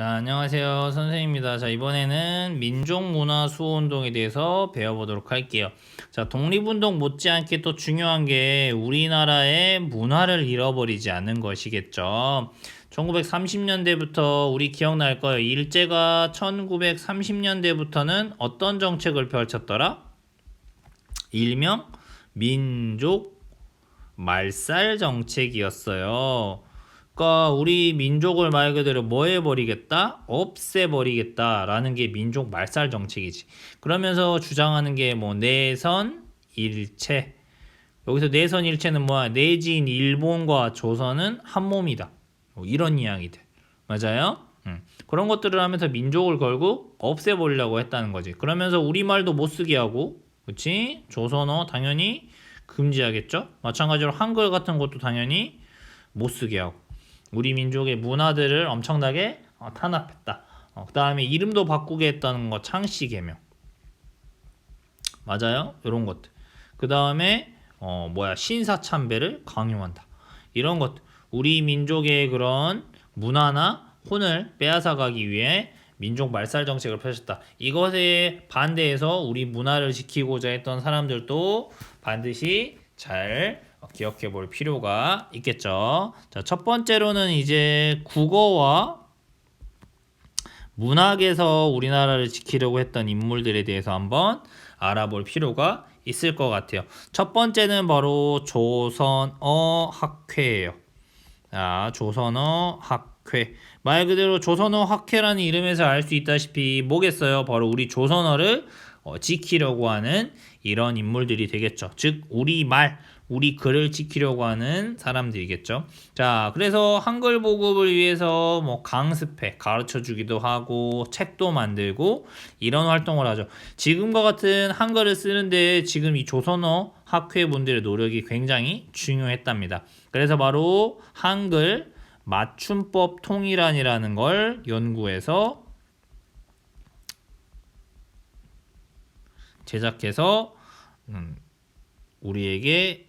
자, 안녕하세요. 선생님입니다. 자, 이번에는 민족문화수호운동에 대해서 배워보도록 할게요. 자, 독립운동 못지않게 또 중요한 게 우리나라의 문화를 잃어버리지 않는 것이겠죠. 1930년대부터 우리 기억날 거예요. 일제가 1930년대부터는 어떤 정책을 펼쳤더라? 일명 민족 말살 정책이었어요. 그러니까 우리 민족을 말 그대로 뭐 해버리겠다? 없애버리겠다라는 게 민족 말살 정책이지. 그러면서 주장하는 게 뭐 내선 일체. 여기서 내선 일체는 뭐야? 내진 일본과 조선은 한 몸이다. 뭐 이런 이야기들. 맞아요? 그런 것들을 하면서 민족을 결국 없애버리려고 했다는 거지. 그러면서 우리말도 못 쓰게 하고, 그치? 조선어 당연히 금지하겠죠? 마찬가지로 한글 같은 것도 당연히 못 쓰게 하고. 우리 민족의 문화들을 엄청나게 탄압했다. 그 다음에 이름도 바꾸게 했다는 거 창씨 개명. 맞아요? 이런 것들. 그 다음에 신사참배를 강요한다. 이런 것들. 우리 민족의 그런 문화나 혼을 빼앗아가기 위해 민족 말살 정책을 펼쳤다. 이것에 반대해서 우리 문화를 지키고자 했던 사람들도 반드시 잘 기억해 볼 필요가 있겠죠. 자, 첫 번째로는 이제 국어와 문학에서 우리나라를 지키려고 했던 인물들에 대해서 한번 알아볼 필요가 있을 것 같아요. 첫 번째는 바로 조선어 학회예요. 자, 조선어 학회. 말 그대로 조선어 학회라는 이름에서 알 수 있다시피 뭐겠어요? 바로 우리 조선어를 지키려고 하는 이런 인물들이 되겠죠. 즉 우리말, 우리 글을 지키려고 하는 사람들이겠죠. 자, 그래서 한글 보급을 위해서 뭐 강습회 가르쳐 주기도 하고 책도 만들고 이런 활동을 하죠. 지금과 같은 한글을 쓰는데 지금 이 조선어 학회 분들의 노력이 굉장히 중요했답니다. 그래서 바로 한글 맞춤법 통일안이라는 걸 연구해서 제작해서 우리에게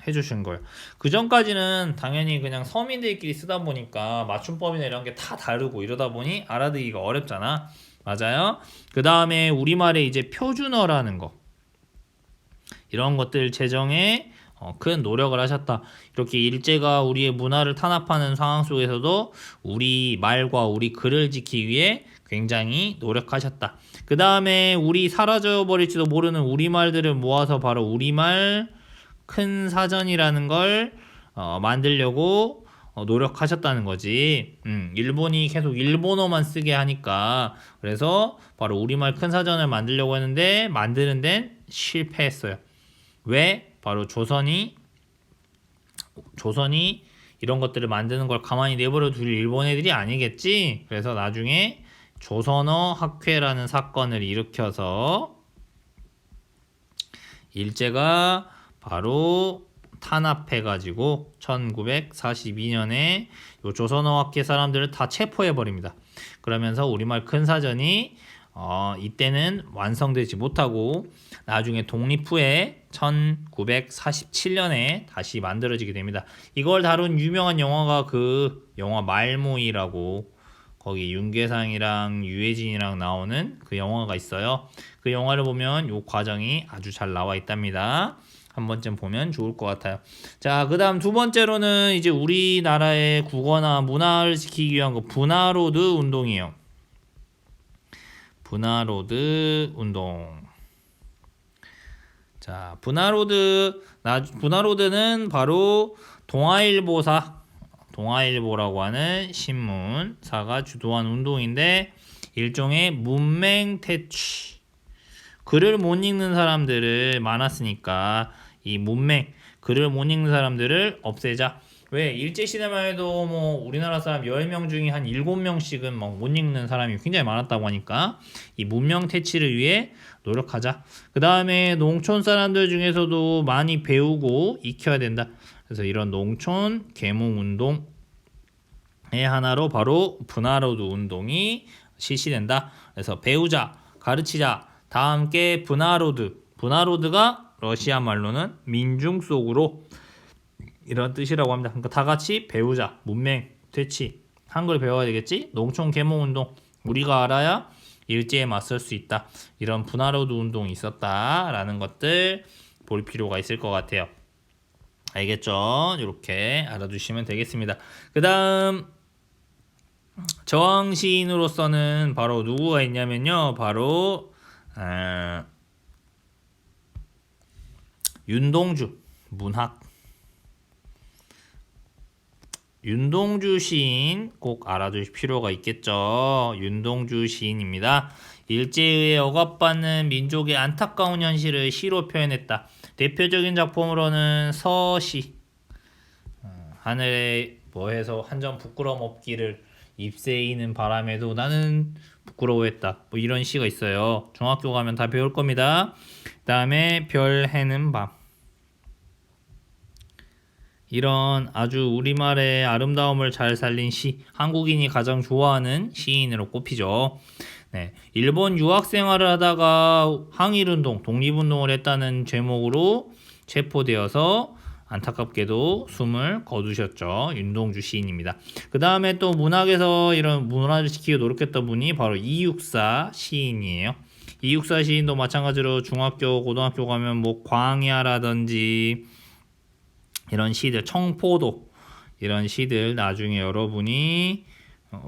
해주신 거예요. 그 전까지는 당연히 그냥 서민들끼리 쓰다 보니까 맞춤법이나 이런 게 다 다르고 이러다 보니 알아듣기가 어렵잖아. 맞아요? 그 다음에 우리말에 이제 표준어라는 거 이런 것들 제정에 큰 노력을 하셨다. 이렇게 일제가 우리의 문화를 탄압하는 상황 속에서도 우리 말과 우리 글을 지키기 위해 굉장히 노력하셨다. 그 다음에 우리 사라져버릴지도 모르는 우리말들을 모아서 바로 우리말 큰 사전이라는 걸 만들려고 노력하셨다는 거지. 일본이 계속 일본어만 쓰게 하니까 그래서 바로 우리말 큰 사전을 만들려고 했는데 만드는 데는 실패했어요. 왜? 바로 조선이 이런 것들을 만드는 걸 가만히 내버려 둘 일본 애들이 아니겠지. 그래서 나중에 조선어 학회라는 사건을 일으켜서 일제가 바로 탄압해가지고 1942년에 요 조선어 학회 사람들을 다 체포해버립니다. 그러면서 우리말 큰 사전이 이때는 완성되지 못하고 나중에 독립 후에 1947년에 다시 만들어지게 됩니다. 이걸 다룬 유명한 영화가 그 영화 말모이라고 거기 윤계상이랑 유해진이랑 나오는 그 영화가 있어요. 그 영화를 보면 이 과정이 아주 잘 나와 있답니다. 한 번쯤 보면 좋을 것 같아요. 자, 그 다음 두 번째로는 이제 우리나라의 국어나 문화를 지키기 위한 거 분화로드 운동이에요. 분화로드 운동. 자, 분화로드는 바로 동아일보라고 하는 신문사가 주도한 운동인데 일종의 문맹 퇴치. 글을 못 읽는 사람들을 많았으니까 이 글을 못 읽는 사람들을 없애자. 왜? 일제시대만 해도 뭐 우리나라 사람 10명 중에 한 7명씩은 막 못 읽는 사람이 굉장히 많았다고 하니까 이 문명 퇴치를 위해 노력하자. 그 다음에 농촌 사람들 중에서도 많이 배우고 익혀야 된다. 그래서 이런 농촌 계몽 운동의 하나로 바로 분화로드 운동이 실시된다. 그래서 배우자, 가르치자, 다 함께 분화로드가 러시아 말로는 민중 속으로 이런 뜻이라고 합니다. 그러니까 다 같이 배우자, 문맹, 퇴치, 한글 배워야 되겠지? 농촌 계몽운동 우리가 알아야 일제에 맞설 수 있다. 이런 분화로드 운동이 있었다라는 것들 볼 필요가 있을 것 같아요. 알겠죠? 이렇게 알아두시면 되겠습니다. 그 다음 저항 시인으로서는 바로 누구가 있냐면요. 바로 윤동주 문학. 윤동주 시인 꼭 알아두실 필요가 있겠죠. 윤동주 시인입니다. 일제에 억압받는 민족의 안타까운 현실을 시로 표현했다. 대표적인 작품으로는 서시, 하늘에 뭐해서 한 점 부끄럼 없기를 잎새이는 바람에도 나는 부끄러워했다. 뭐 이런 시가 있어요. 중학교 가면 다 배울 겁니다. 그 다음에 별 해는 밤. 이런 아주 우리말의 아름다움을 잘 살린 시, 한국인이 가장 좋아하는 시인으로 꼽히죠. 네, 일본 유학 생활을 하다가 항일운동, 독립운동을 했다는 제목으로 체포되어서 안타깝게도 숨을 거두셨죠. 윤동주 시인입니다. 그 다음에 또 문학에서 이런 문화를 지키기 노력했던 분이 바로 이육사 시인이에요. 이육사 시인도 마찬가지로 중학교, 고등학교 가면 뭐 광야라든지 이런 시들, 청포도 이런 시들 나중에 여러분이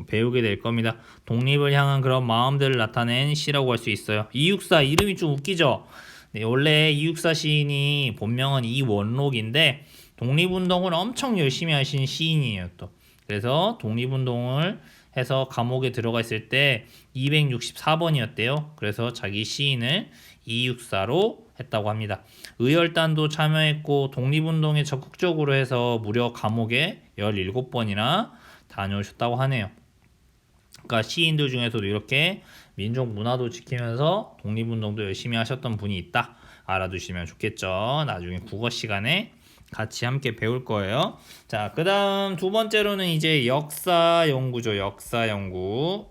배우게 될 겁니다. 독립을 향한 그런 마음들을 나타낸 시라고 할 수 있어요. 이육사 이름이 좀 웃기죠? 네, 원래 이육사 시인이 본명은 이원록인데 독립운동을 엄청 열심히 하신 시인이에요. 또 그래서 독립운동을 해서 감옥에 들어가 있을 때 264번이었대요. 그래서 자기 시인을 이육사로 했다고 합니다. 의열단도 참여했고 독립운동에 적극적으로 해서 무려 감옥에 17번이나 다녀오셨다고 하네요. 그러니까 시인들 중에서도 이렇게 민족 문화도 지키면서 독립운동도 열심히 하셨던 분이 있다. 알아두시면 좋겠죠. 나중에 국어 시간에 같이 함께 배울 거예요. 자, 그 다음 두 번째로는 이제 역사 연구죠. 역사 연구.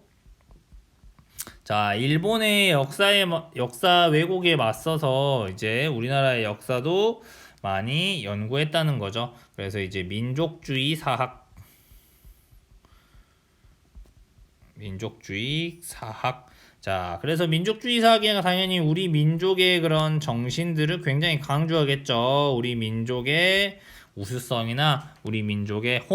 자, 일본의 역사 왜곡에 맞서서 이제 우리나라의 역사도 많이 연구했다는 거죠. 그래서 이제 민족주의 사학. 자, 그래서 민족주의 사학이 당연히 우리 민족의 그런 정신들을 굉장히 강조하겠죠. 우리 민족의 우수성이나 우리 민족의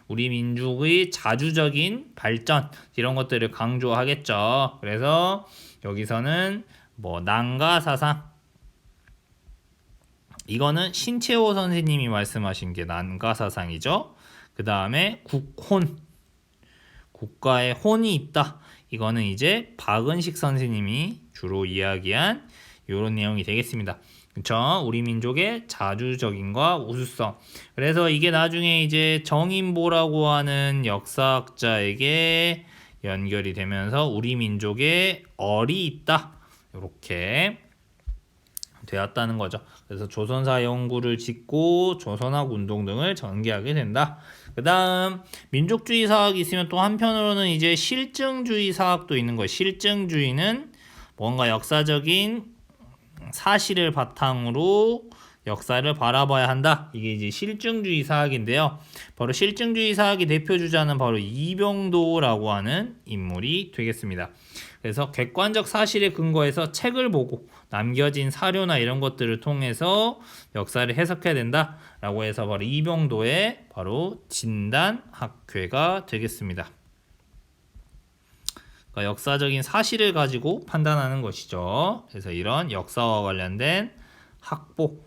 우리 민족의 자주적인 발전 이런 것들을 강조하겠죠. 그래서 여기서는 뭐 난가사상 이거는 신채호 선생님이 말씀하신 게 난가사상이죠. 그 다음에 국가에 혼이 있다. 이거는 이제 박은식 선생님이 주로 이야기한 이런 내용이 되겠습니다. 그쵸? 우리 민족의 자주적인과 우수성. 그래서 이게 나중에 이제 정인보라고 하는 역사학자에게 연결이 되면서 우리 민족의 얼이 있다. 이렇게 되었다는 거죠. 그래서 조선사 연구를 짓고 조선학 운동 등을 전개하게 된다. 그 다음 민족주의 사학이 있으면 또 한편으로는 이제 실증주의 사학도 있는 거예요. 실증주의는 뭔가 역사적인 사실을 바탕으로 역사를 바라봐야 한다. 이게 이제 실증주의 사학인데요. 바로 실증주의 사학의 대표 주자는 바로 이병도라고 하는 인물이 되겠습니다. 그래서 객관적 사실에 근거해서 책을 보고 남겨진 사료나 이런 것들을 통해서 역사를 해석해야 된다라고 해서 바로 이병도의 바로 진단학회가 되겠습니다. 그러니까 역사적인 사실을 가지고 판단하는 것이죠. 그래서 이런 역사와 관련된 학보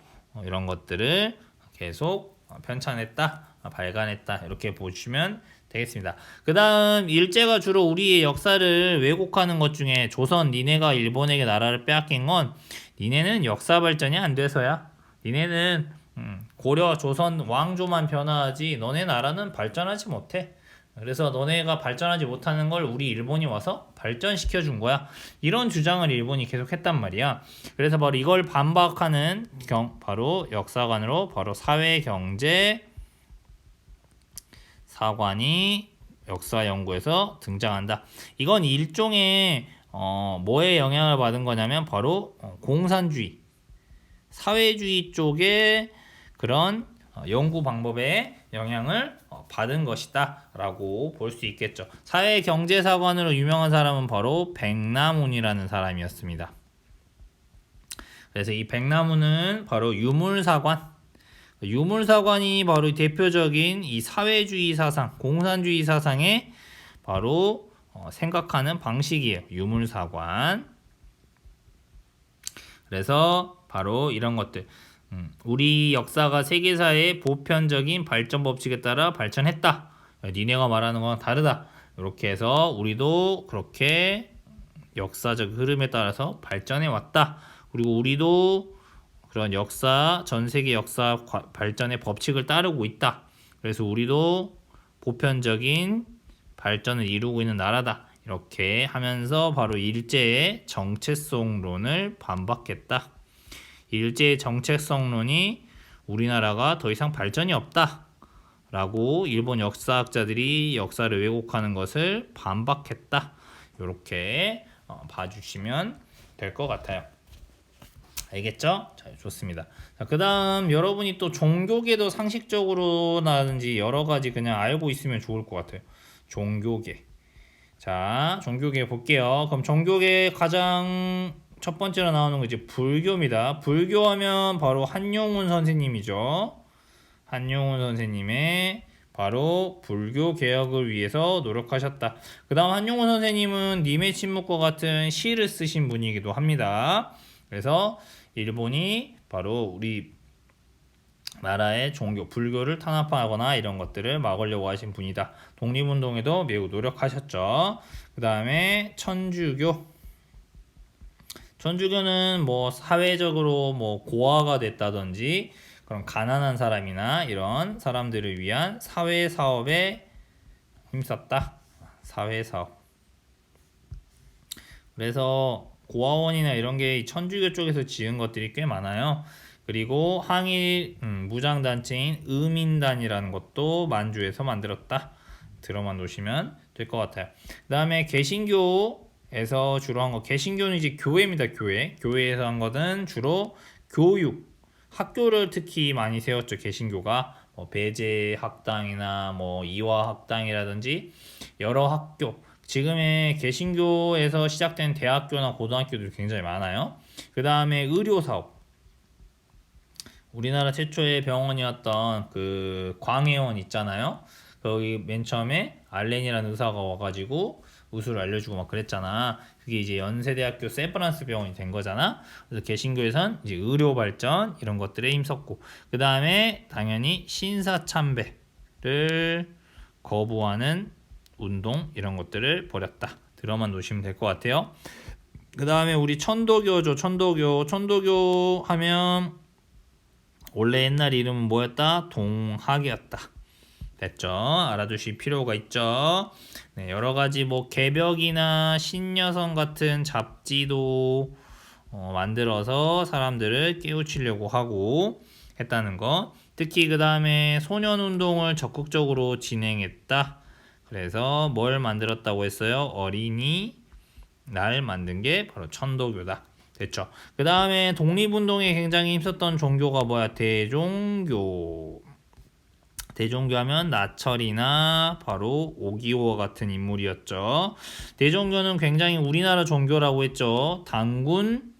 이런 것들을 계속 편찬했다, 발간했다 이렇게 보시면 되겠습니다. 그 다음 일제가 주로 우리의 역사를 왜곡하는 것 중에 조선 니네가 일본에게 나라를 빼앗긴 건 니네는 역사 발전이 안 돼서야. 니네는 고려 조선 왕조만 변화하지 너네 나라는 발전하지 못해. 그래서 너네가 발전하지 못하는 걸 우리 일본이 와서 발전시켜 준 거야. 이런 주장을 일본이 계속 했단 말이야. 그래서 바로 이걸 반박하는 바로 역사관으로 바로 사회경제 사관이 역사 연구에서 등장한다. 이건 일종의 뭐에 영향을 받은 거냐면 바로 공산주의, 사회주의 쪽의 그런 연구 방법에 영향을 받은 것이다 라고 볼 수 있겠죠. 사회 경제사관으로 유명한 사람은 바로 백남운이라는 사람이었습니다. 그래서 이 백남운은 바로 유물사관이 바로 대표적인 이 사회주의 사상, 공산주의 사상의 바로 생각하는 방식이에요. 유물사관. 그래서 바로 이런 것들. 우리 역사가 세계사의 보편적인 발전 법칙에 따라 발전했다. 니네가 말하는 거랑 다르다. 이렇게 해서 우리도 그렇게 역사적 흐름에 따라서 발전해 왔다. 그리고 우리도 그런 전 세계 역사 발전의 법칙을 따르고 있다. 그래서 우리도 보편적인 발전을 이루고 있는 나라다. 이렇게 하면서 바로 일제의 정체성론을 반박했다. 일제의 정체성론이 우리나라가 더 이상 발전이 없다 라고 일본 역사학자들이 역사를 왜곡하는 것을 반박했다. 이렇게 봐주시면 될 것 같아요. 알겠죠? 자, 좋습니다. 자, 그 다음 여러분이 또 종교계도 상식적으로라든지 여러 가지 그냥 알고 있으면 좋을 것 같아요. 종교계. 자, 종교계 볼게요. 그럼 종교계 가장 첫 번째로 나오는 거 이제 불교입니다. 불교하면 바로 한용운 선생님이죠. 한용운 선생님의 바로 불교 개혁을 위해서 노력하셨다. 그 다음 한용운 선생님은 님의 침묵과 같은 시를 쓰신 분이기도 합니다. 그래서 일본이 바로 우리 나라의 종교, 불교를 탄압하거나 이런 것들을 막으려고 하신 분이다. 독립운동에도 매우 노력하셨죠. 그 다음에 천주교는 뭐 사회적으로 뭐 고아가 됐다든지 그런 가난한 사람이나 이런 사람들을 위한 사회 사업에 힘썼다. 사회 사업. 그래서 고아원이나 이런 게 천주교 쪽에서 지은 것들이 꽤 많아요. 그리고 항일 무장단체인 의민단이라는 것도 만주에서 만들었다. 들어만 놓으시면 될 것 같아요. 그 다음에 개신교에서 주로 한 거, 개신교는 이제 교회입니다. 교회에서 한 것은 주로 교육, 학교를 특히 많이 세웠죠. 개신교가 뭐 배제학당이나 뭐 이화학당이라든지 여러 학교, 지금의 개신교에서 시작된 대학교나 고등학교들이 굉장히 많아요. 그 다음에 의료사업. 우리나라 최초의 병원이었던 그 광해원 있잖아요. 거기 맨 처음에 알렌이라는 의사가 와가지고 의술을 알려주고 막 그랬잖아. 그게 이제 연세대학교 세브란스 병원이 된 거잖아. 그래서 개신교에선 이제 의료 발전 이런 것들에 힘썼고, 그 다음에 당연히 신사참배를 거부하는 운동 이런 것들을 벌였다. 들어만 놓으시면 될 것 같아요. 그 다음에 우리 천도교죠. 천도교 하면 원래 옛날 이름은 뭐였다? 동학이었다. 됐죠? 알아두실 필요가 있죠. 네, 여러 가지 뭐 개벽이나 신여성 같은 잡지도 만들어서 사람들을 깨우치려고 하고 했다는 거. 특히 그 다음에 소년운동을 적극적으로 진행했다. 그래서 뭘 만들었다고 했어요? 어린이 날 만든 게 바로 천도교다. 됐죠? 그 다음에 독립운동에 굉장히 힘썼던 종교가 뭐야? 대종교. 대종교 하면 나철이나 바로 오기호 같은 인물이었죠. 대종교는 굉장히 우리나라 종교라고 했죠. 단군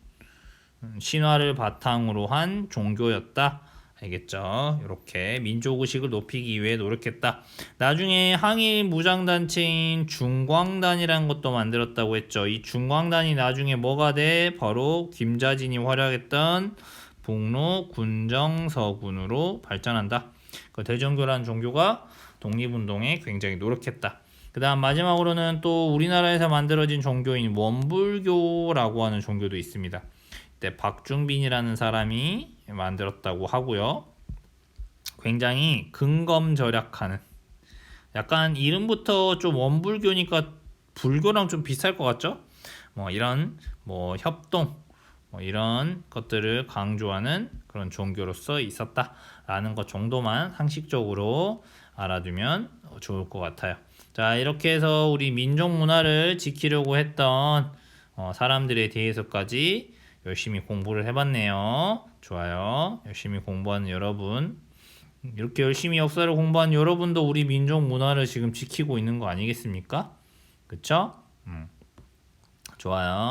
신화를 바탕으로 한 종교였다. 알겠죠? 이렇게 민족의식을 높이기 위해 노력했다. 나중에 항일 무장단체인 중광단이라는 것도 만들었다고 했죠. 이 중광단이 나중에 뭐가 돼? 바로 김자진이 활약했던 북로 군정서군으로 발전한다. 그 대종교라는 종교가 독립운동에 굉장히 노력했다. 그 다음 마지막으로는 또 우리나라에서 만들어진 종교인 원불교라고 하는 종교도 있습니다. 이때 박중빈이라는 사람이 만들었다고 하고요. 굉장히 근검절약하는, 약간 이름부터 좀 원불교니까 불교랑 좀 비슷할 것 같죠? 뭐 이런 뭐 협동 뭐 이런 것들을 강조하는 그런 종교로서 있었다라는 것 정도만 상식적으로 알아두면 좋을 것 같아요. 자, 이렇게 해서 우리 민족 문화를 지키려고 했던 사람들에 대해서까지 열심히 공부를 해봤네요. 좋아요. 열심히 공부하는 여러분 이렇게 열심히 역사를 공부한 여러분도 우리 민족 문화를 지금 지키고 있는 거 아니겠습니까? 그쵸? 좋아요.